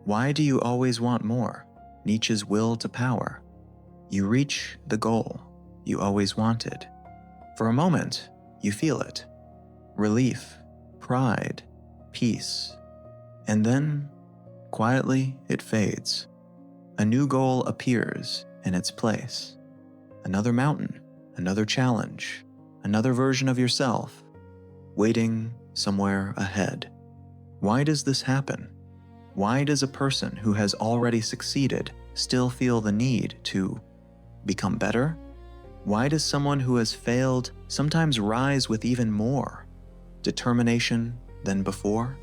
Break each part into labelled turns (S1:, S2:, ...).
S1: Why do you always want more? Nietzsche's will to power. You reach the goal you always wanted. For a moment, you feel it. Relief, pride, peace. And then, quietly, it fades. A new goal appears in its place. Another mountain, another challenge, another version of yourself, waiting somewhere ahead. Why does this happen? Why does a person who has already succeeded still feel the need to become better? Why does someone who has failed sometimes rise with even more determination than before?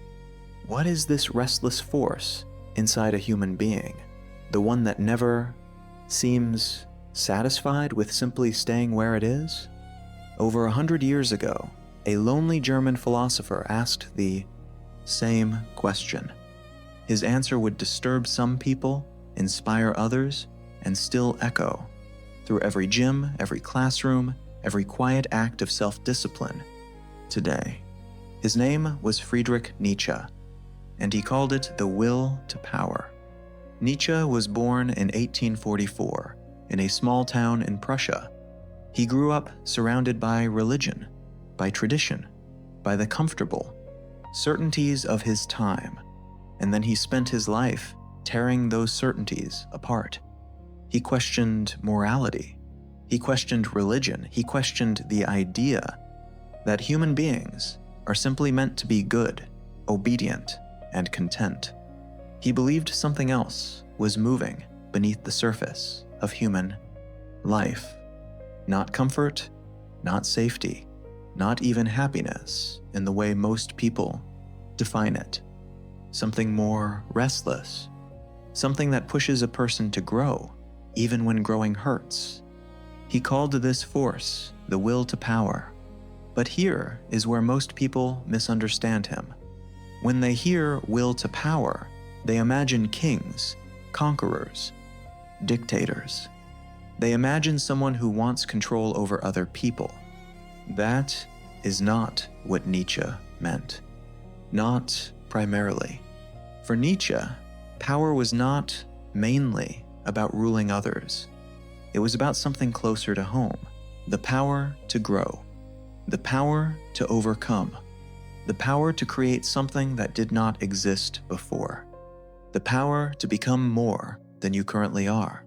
S1: What is this restless force inside a human being? The one that never seems satisfied with simply staying where it is? Over 100 years ago, a lonely German philosopher asked the same question. His answer would disturb some people, inspire others, and still echo through every gym, every classroom, every quiet act of self-discipline today. His name was Friedrich Nietzsche, and he called it the will to power. Nietzsche was born in 1844 in a small town in Prussia. He grew up surrounded by religion, by tradition, by the comfortable certainties of his time, and then he spent his life tearing those certainties apart. He questioned morality. He questioned religion. He questioned the idea that human beings are simply meant to be good, obedient, and content. He believed something else was moving beneath the surface of human life. Not comfort, not safety, not even happiness in the way most people define it. Something more restless, something that pushes a person to grow, even when growing hurts. He called this force the will to power. But here is where most people misunderstand him. When they hear will to power, they imagine kings, conquerors, dictators. They imagine someone who wants control over other people. That is not what Nietzsche meant. Not primarily. For Nietzsche, power was not mainly about ruling others. It was about something closer to home. The power to grow. The power to overcome. The power to create something that did not exist before. The power to become more than you currently are.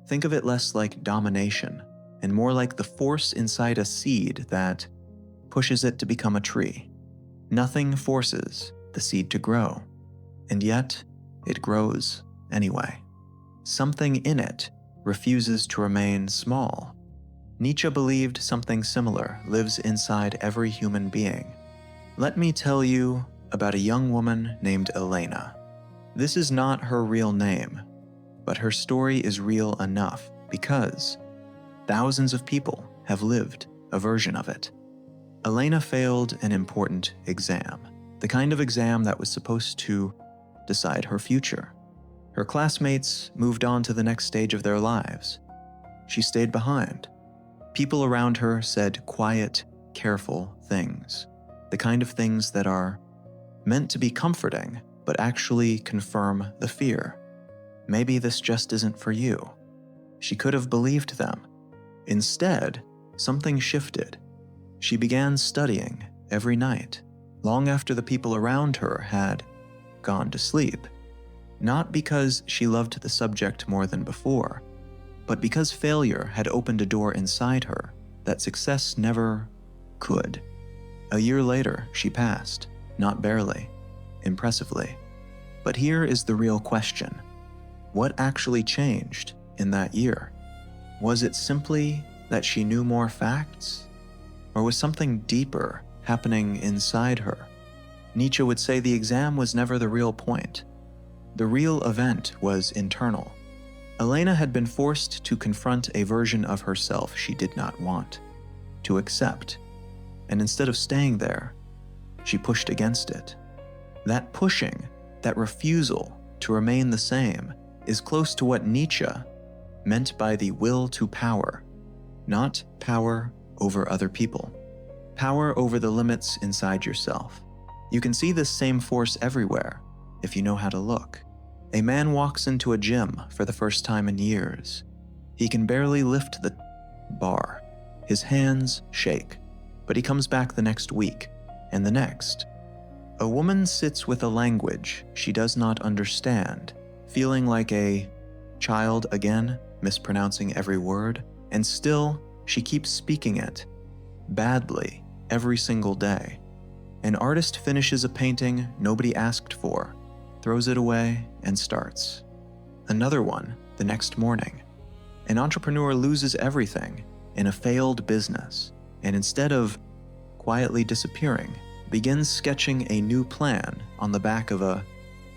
S1: Think of it less like domination and more like the force inside a seed that pushes it to become a tree. Nothing forces the seed to grow, and yet it grows anyway. Something in it refuses to remain small. Nietzsche believed something similar lives inside every human being. Let me tell you about a young woman named Elena. This is not her real name, but her story is real enough because thousands of people have lived a version of it. Elena failed an important exam, the kind of exam that was supposed to decide her future. Her classmates moved on to the next stage of their lives. She stayed behind. People around her said quiet, careful things, the kind of things that are meant to be comforting, but actually confirm the fear. Maybe this just isn't for you. She could have believed them. Instead, something shifted. She began studying every night, long after the people around her had gone to sleep. Not because she loved the subject more than before, but because failure had opened a door inside her that success never could. A year later, she passed, not barely, impressively. But here is the real question. What actually changed in that year? Was it simply that she knew more facts? Or was something deeper happening inside her? Nietzsche would say the exam was never the real point. The real event was internal. Elena had been forced to confront a version of herself she did not want, to accept, and instead of staying there, she pushed against it. That pushing, that refusal to remain the same, is close to what Nietzsche meant by the will to power, not power over other people, power over the limits inside yourself. You can see this same force everywhere if you know how to look. A man walks into a gym for the first time in years. He can barely lift the bar. His hands shake, but he comes back the next week, and the next. A woman sits with a language she does not understand, feeling like a child again, mispronouncing every word, and still she keeps speaking it, badly, every single day. An artist finishes a painting nobody asked for, throws it away, and starts. Another one the next morning. An entrepreneur loses everything in a failed business, and instead of quietly disappearing, begins sketching a new plan on the back of a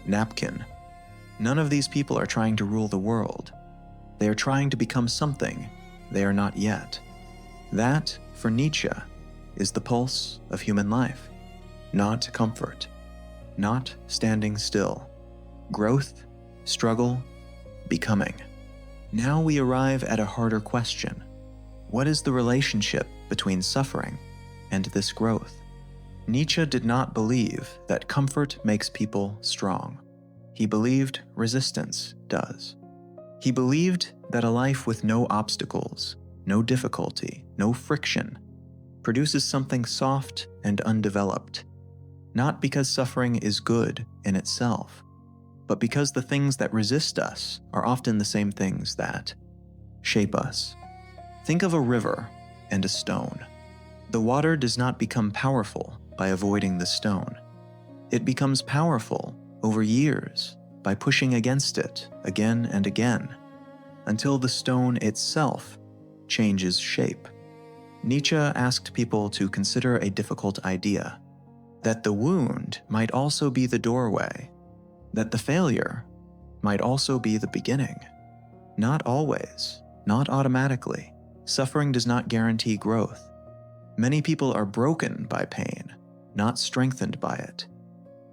S1: napkin. None of these people are trying to rule the world. They are trying to become something they are not yet. That, for Nietzsche, is the pulse of human life. Not comfort, not standing still. Growth, struggle, becoming. Now we arrive at a harder question. What is the relationship between suffering and this growth? Nietzsche did not believe that comfort makes people strong. He believed resistance does. He believed that a life with no obstacles, no difficulty, no friction, produces something soft and undeveloped. Not because suffering is good in itself, but because the things that resist us are often the same things that shape us. Think of a river and a stone. The water does not become powerful by avoiding the stone. It becomes powerful over years by pushing against it again and again, until the stone itself changes shape. Nietzsche asked people to consider a difficult idea, that the wound might also be the doorway, that the failure might also be the beginning. Not always, not automatically. Suffering does not guarantee growth. Many people are broken by pain, not strengthened by it.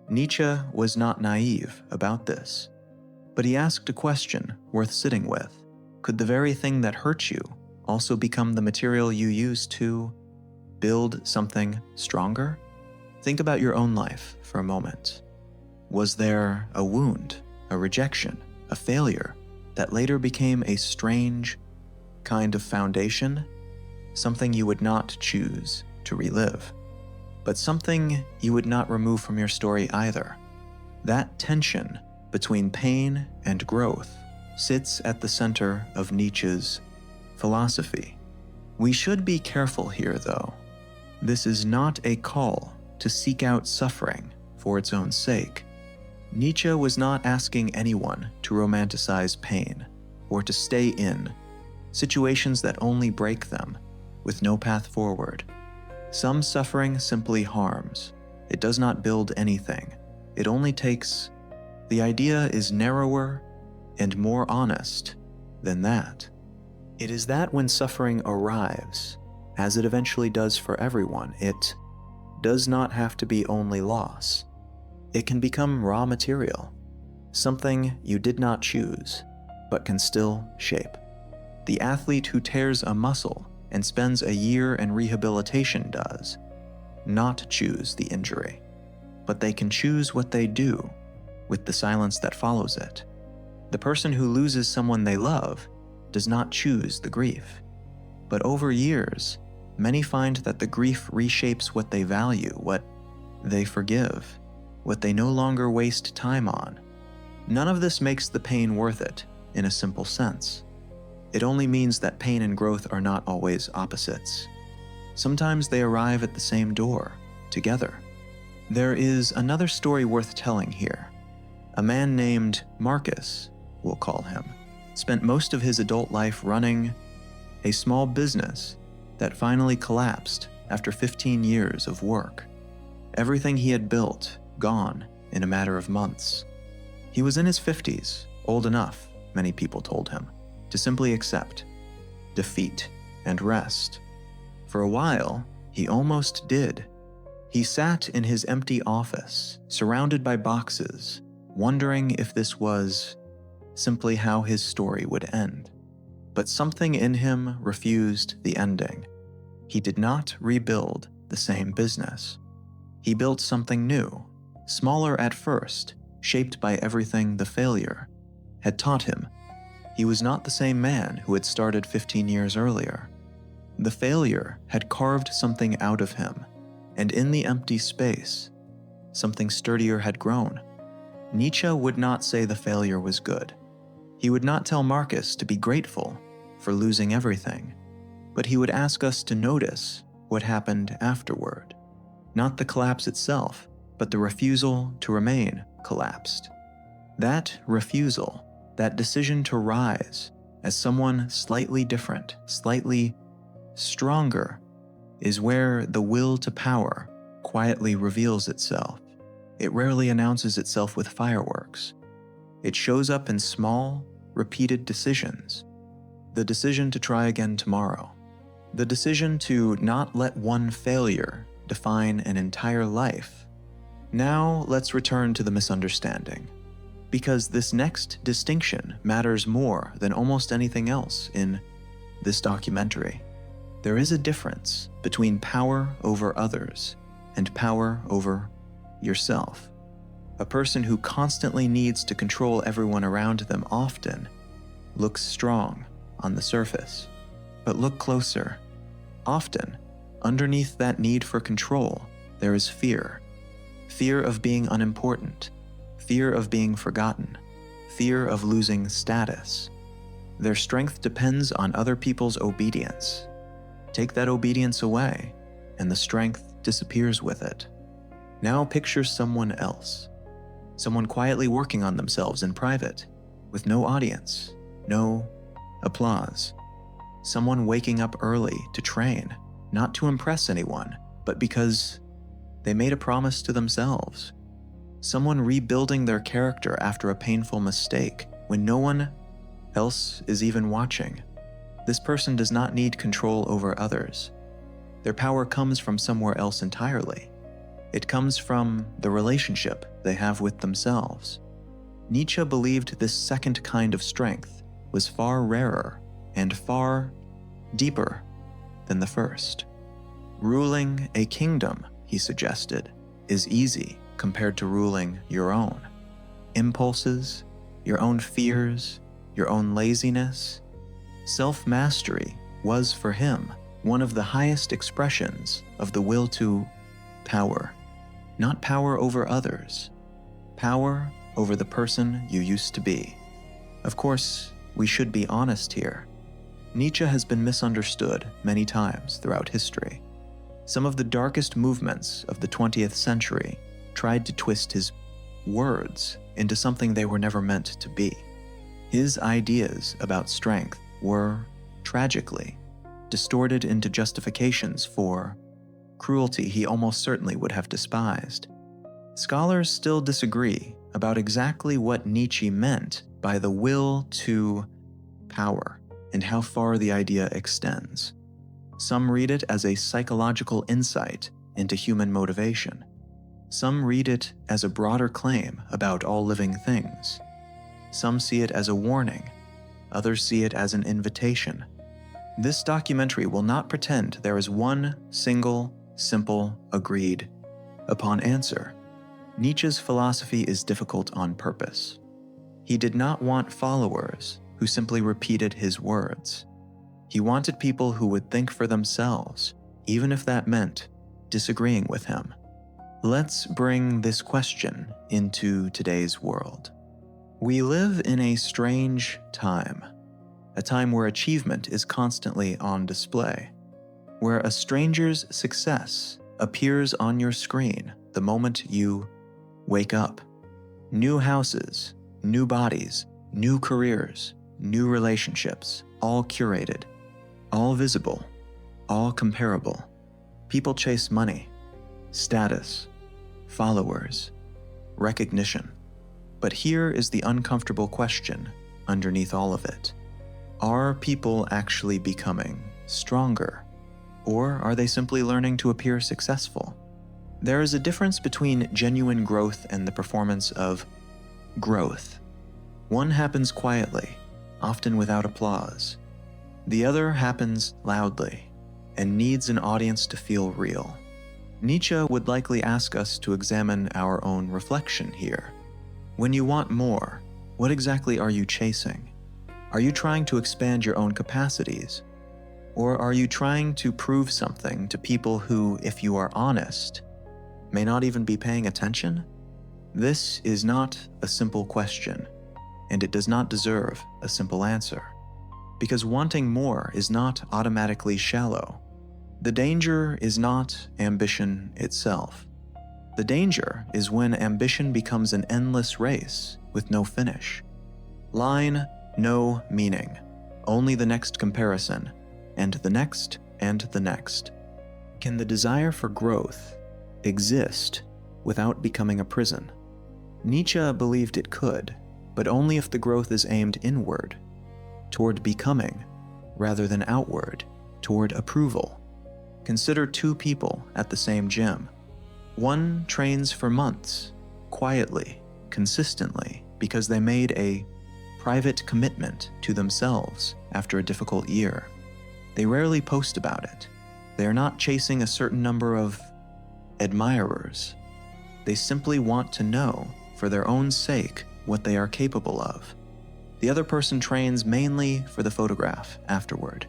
S1: Nietzsche was not naive about this, but he asked a question worth sitting with. Could the very thing that hurts you also become the material you use to build something stronger? Think about your own life for a moment. Was there a wound, a rejection, a failure that later became a strange kind of foundation? Something you would not choose to relive, but something you would not remove from your story either. That tension between pain and growth sits at the center of Nietzsche's philosophy. We should be careful here, though. This is not a call to seek out suffering for its own sake. Nietzsche was not asking anyone to romanticize pain or to stay in situations that only break them with no path forward. Some suffering simply harms. It does not build anything. It only takes. The idea is narrower and more honest than that. It is that when suffering arrives, as it eventually does for everyone, it does not have to be only loss. It can become raw material, something you did not choose, but can still shape. The athlete who tears a muscle and spends a year in rehabilitation does not choose the injury, but they can choose what they do with the silence that follows it. The person who loses someone they love does not choose the grief, but over years, many find that the grief reshapes what they value, what they forgive, what they no longer waste time on. None of this makes the pain worth it in a simple sense. It only means that pain and growth are not always opposites. Sometimes they arrive at the same door, together. There is another story worth telling here. A man named Marcus, we'll call him, spent most of his adult life running a small business that finally collapsed after 15 years of work. Everything he had built, gone in a matter of months. He was in his 50s, old enough, many people told him, to simply accept defeat and rest. For a while, he almost did. He sat in his empty office, surrounded by boxes, wondering if this was simply how his story would end. But something in him refused the ending. He did not rebuild the same business. He built something new, smaller at first, shaped by everything the failure had taught him. He was not the same man who had started 15 years earlier. The failure had carved something out of him, and in the empty space, something sturdier had grown. Nietzsche would not say the failure was good. He would not tell Marcus to be grateful for losing everything, but he would ask us to notice what happened afterward. Not the collapse itself, but the refusal to remain collapsed. That refusal, that decision to rise as someone slightly different, slightly stronger, is where the will to power quietly reveals itself. It rarely announces itself with fireworks. It shows up in small, repeated decisions. The decision to try again tomorrow. The decision to not let one failure define an entire life. Now let's return to the misunderstanding, because this next distinction matters more than almost anything else in this documentary. There is a difference between power over others and power over yourself. A person who constantly needs to control everyone around them often looks strong on the surface, but look closer. Often, underneath that need for control, there is fear. Fear of being unimportant, fear of being forgotten, fear of losing status. Their strength depends on other people's obedience. Take that obedience away, and the strength disappears with it. Now picture someone else. Someone quietly working on themselves in private, with no audience, no applause. Someone waking up early to train, not to impress anyone, but because they made a promise to themselves. Someone rebuilding their character after a painful mistake when no one else is even watching. This person does not need control over others. Their power comes from somewhere else entirely. It comes from the relationship they have with themselves. Nietzsche believed this second kind of strength was far rarer and far deeper than the first. Ruling a kingdom, he suggested, is easy compared to ruling your own impulses, your own fears, your own laziness. Self-mastery was for him one of the highest expressions of the will to power. Not power over others, power over the person you used to be. Of course, we should be honest here. Nietzsche has been misunderstood many times throughout history. Some of the darkest movements of the 20th century tried to twist his words into something they were never meant to be. His ideas about strength were, tragically, distorted into justifications for cruelty he almost certainly would have despised. Scholars still disagree about exactly what Nietzsche meant by the will to power and how far the idea extends. Some read it as a psychological insight into human motivation. Some read it as a broader claim about all living things. Some see it as a warning. Others see it as an invitation. This documentary will not pretend there is one single, simple, agreed upon answer. Nietzsche's philosophy is difficult on purpose. He did not want followers who simply repeated his words. He wanted people who would think for themselves, even if that meant disagreeing with him. Let's bring this question into today's world. We live in a strange time, a time where achievement is constantly on display, where a stranger's success appears on your screen the moment you wake up. New houses, new bodies, new careers, new relationships, all curated, all visible, all comparable. People chase money, status, followers, recognition. But here is the uncomfortable question underneath all of it. Are people actually becoming stronger? Or are they simply learning to appear successful? There is a difference between genuine growth and the performance of growth. One happens quietly, often without applause. The other happens loudly and needs an audience to feel real. Nietzsche would likely ask us to examine our own reflection here. When you want more, what exactly are you chasing? Are you trying to expand your own capacities? Or are you trying to prove something to people who, if you are honest, may not even be paying attention? This is not a simple question, and it does not deserve a simple answer. Because wanting more is not automatically shallow. The danger is not ambition itself. The danger is when ambition becomes an endless race with no finish. Line, no meaning, only the next comparison, and the next, and the next. Can the desire for growth exist without becoming a prison? Nietzsche believed it could, but only if the growth is aimed inward, toward becoming, rather than outward, toward approval. Consider two people at the same gym. One trains for months, quietly, consistently, because they made a private commitment to themselves after a difficult year. They rarely post about it. They are not chasing a certain number of admirers. They simply want to know, for their own sake, what they are capable of. The other person trains mainly for the photograph afterward.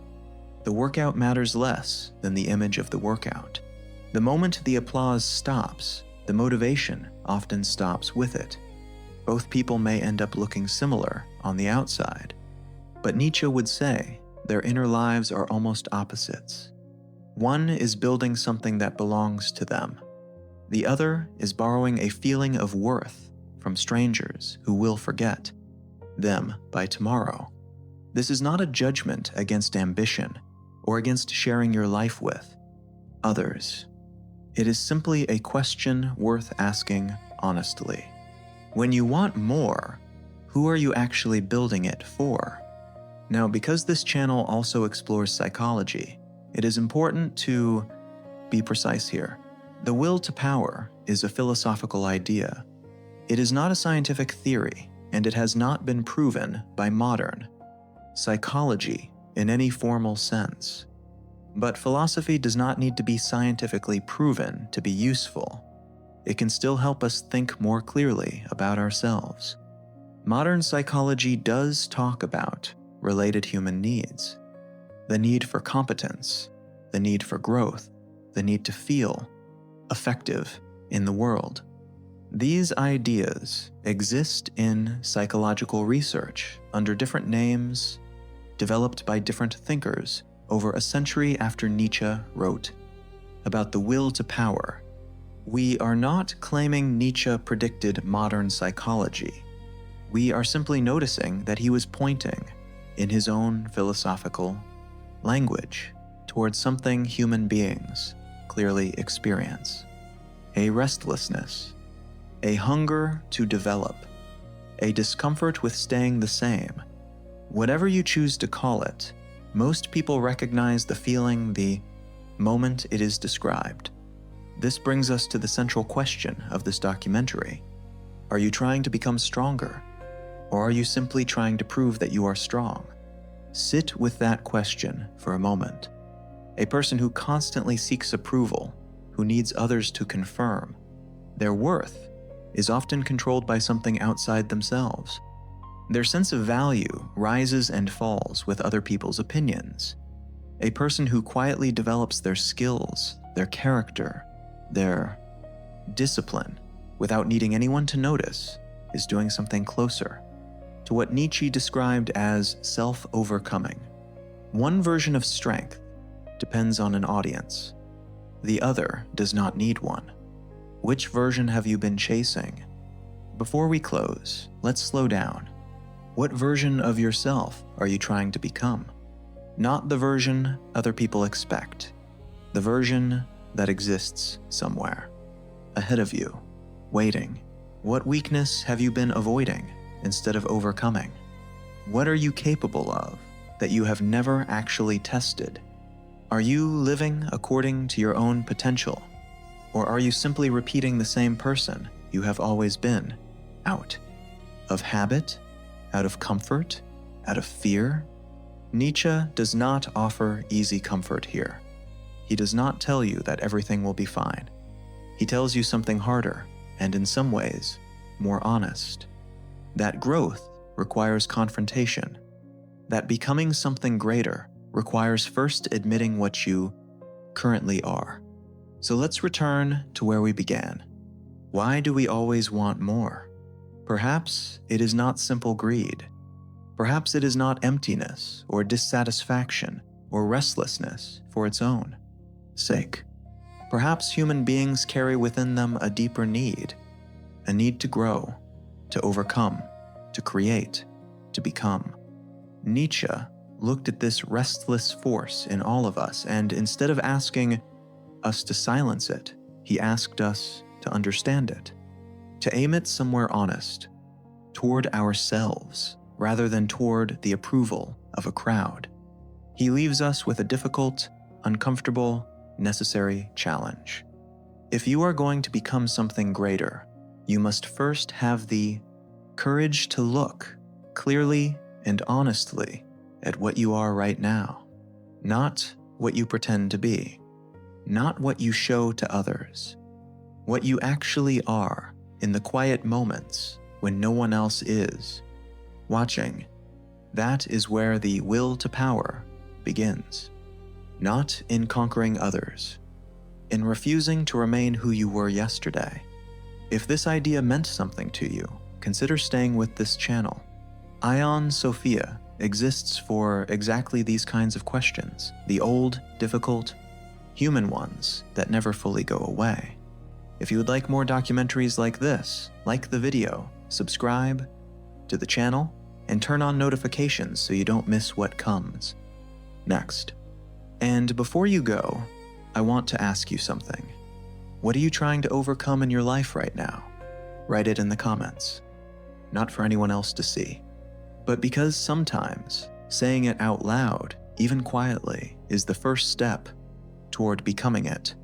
S1: The workout matters less than the image of the workout. The moment the applause stops, the motivation often stops with it. Both people may end up looking similar on the outside, but Nietzsche would say their inner lives are almost opposites. One is building something that belongs to them. The other is borrowing a feeling of worth from strangers who will forget them by tomorrow. This is not a judgment against ambition or against sharing your life with others. It is simply a question worth asking honestly. When you want more, who are you actually building it for? Now, because this channel also explores psychology, it is important to be precise here. The will to power is a philosophical idea. It is not a scientific theory, and it has not been proven by modern psychology in any formal sense. But philosophy does not need to be scientifically proven to be useful. It can still help us think more clearly about ourselves. Modern psychology does talk about related human needs. The need for competence, the need for growth, the need to feel effective in the world. These ideas exist in psychological research under different names, developed by different thinkers over a century after Nietzsche wrote about the will to power. We are not claiming Nietzsche predicted modern psychology. We are simply noticing that he was pointing, in his own philosophical language, towards something human beings clearly experience: a restlessness, a hunger to develop, a discomfort with staying the same. Whatever you choose to call it, most people recognize the feeling the moment it is described. This brings us to the central question of this documentary. Are you trying to become stronger? Or are you simply trying to prove that you are strong? Sit with that question for a moment. A person who constantly seeks approval, who needs others to confirm their worth, is often controlled by something outside themselves. Their sense of value rises and falls with other people's opinions. A person who quietly develops their skills, their character, their discipline, without needing anyone to notice, is doing something closer to what Nietzsche described as self-overcoming. One version of strength depends on an audience. The other does not need one. Which version have you been chasing? Before we close, let's slow down. What version of yourself are you trying to become? Not the version other people expect. The version that exists somewhere, ahead of you, waiting. What weakness have you been avoiding instead of overcoming? What are you capable of that you have never actually tested? Are you living according to your own potential? Or are you simply repeating the same person you have always been, out of habit, out of comfort, out of fear? Nietzsche does not offer easy comfort here. He does not tell you that everything will be fine. He tells you something harder, and in some ways, more honest. that growth requires confrontation, that becoming something greater requires first admitting what you currently are. So let's return to where we began. Why do we always want more? Perhaps it is not simple greed. Perhaps it is not emptiness or dissatisfaction or restlessness for its own sake. Perhaps human beings carry within them a deeper need, a need to grow, to overcome, to create, to become. Nietzsche looked at this restless force in all of us, and instead of asking us to silence it, he asked us to understand it, to aim it somewhere honest, toward ourselves, rather than toward the approval of a crowd. He leaves us with a difficult, uncomfortable, necessary challenge. If you are going to become something greater, you must first have the courage to look clearly and honestly at what you are right now, not what you pretend to be, not what you show to others, what you actually are in the quiet moments when no one else is watching. That is where the will to power begins. Not in conquering others, in refusing to remain who you were yesterday. If this idea meant something to you, consider staying with this channel. Aion Sophia exists for exactly these kinds of questions, the old, difficult, human ones that never fully go away. If you would like more documentaries like this, like the video, subscribe to the channel, and turn on notifications so you don't miss what comes next. And before you go, I want to ask you something. What are you trying to overcome in your life right now? Write it in the comments. Not for anyone else to see, but because sometimes saying it out loud, even quietly, is the first step toward becoming it.